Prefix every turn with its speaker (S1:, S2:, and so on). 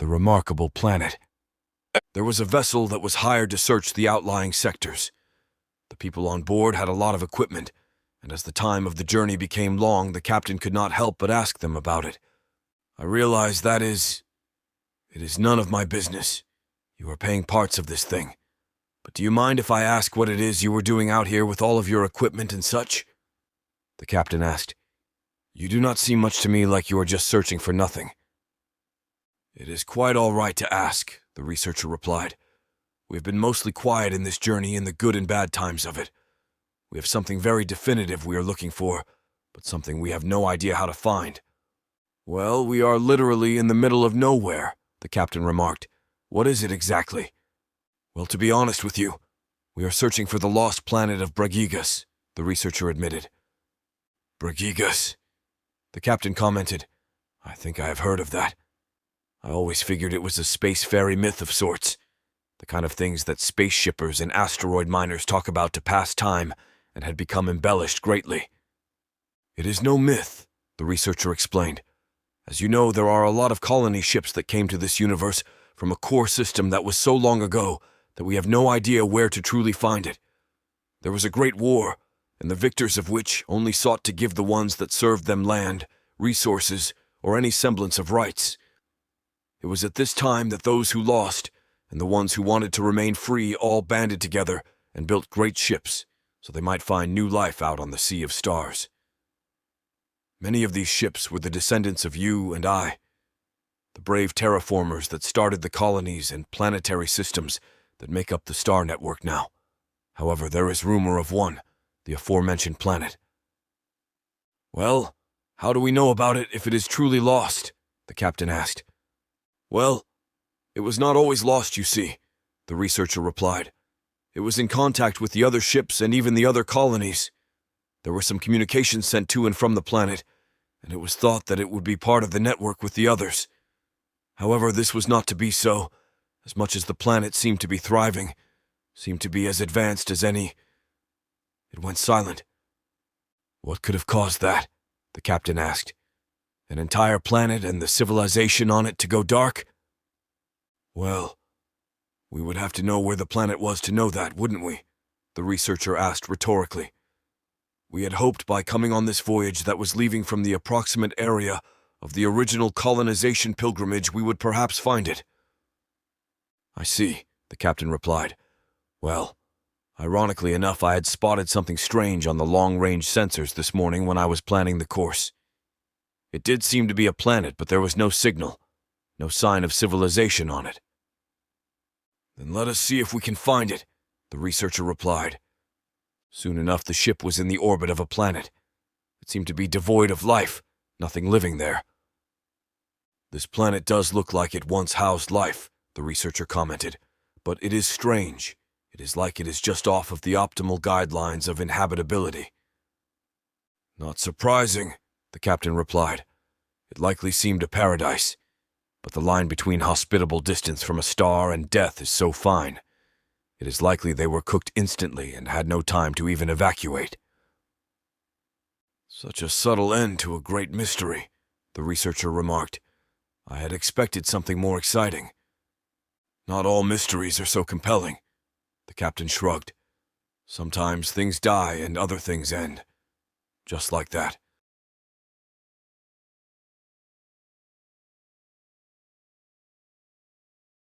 S1: The remarkable planet. There was a vessel that was hired to search the outlying sectors. The people on board had a lot of equipment, and as the time of the journey became long, the captain could not help but ask them about it. I realize it is none of my business. You are paying parts of this thing. But do you mind if I ask what it is you were doing out here with all of your equipment and such? The captain asked. You do not seem much to me like you are just searching for nothing. It is quite all right to ask, the researcher replied. We have been mostly quiet in this journey in the good and bad times of it. We have something very definitive we are looking for, but something we have no idea how to find. Well, we are literally in the middle of nowhere, the captain remarked. What is it exactly? Well, to be honest with you, we are searching for the lost planet of Bragigas, the researcher admitted. Bragigas? The captain commented. I think I have heard of that. I always figured it was a space fairy myth of sorts, the kind of things that space shippers and asteroid miners talk about to pass time and had become embellished greatly. It is no myth, the researcher explained. As you know, there are a lot of colony ships that came to this universe from a core system that was so long ago that we have no idea where to truly find it. There was a great war, and the victors of which only sought to give the ones that served them land, resources, or any semblance of rights. It was at this time that those who lost, and the ones who wanted to remain free all banded together and built great ships, so they might find new life out on the sea of stars. Many of these ships were the descendants of you and I, the brave terraformers that started the colonies and planetary systems that make up the star network now. However, there is rumor of one, the aforementioned planet. Well, how do we know about it if it is truly lost? The captain asked. Well, it was not always lost, you see, the researcher replied. It was in contact with the other ships and even the other colonies. There were some communications sent to and from the planet, and it was thought that it would be part of the network with the others. However, this was not to be so, as much as the planet seemed to be thriving, seemed to be as advanced as any. It went silent. What could have caused that? The captain asked. An entire planet and the civilization on it to go dark? Well, we would have to know where the planet was to know that, wouldn't we? The researcher asked rhetorically. We had hoped by coming on this voyage that was leaving from the approximate area of the original colonization pilgrimage we would perhaps find it. I see, the captain replied. Well, ironically enough, I had spotted something strange on the long-range sensors this morning when I was planning the course. It did seem to be a planet, but there was no signal, no sign of civilization on it. Then let us see if we can find it, the researcher replied. Soon enough, the ship was in the orbit of a planet. It seemed to be devoid of life, nothing living there. This planet does look like it once housed life, the researcher commented, but it is strange. It is like it is just off of the optimal guidelines of inhabitability. Not surprising, the captain replied. It likely seemed a paradise, but the line between hospitable distance from a star and death is so fine. It is likely they were cooked instantly and had no time to even evacuate. Such a subtle end to a great mystery, the researcher remarked. I had expected something more exciting. Not all mysteries are so compelling, the captain shrugged. Sometimes things die and other things end. Just like that.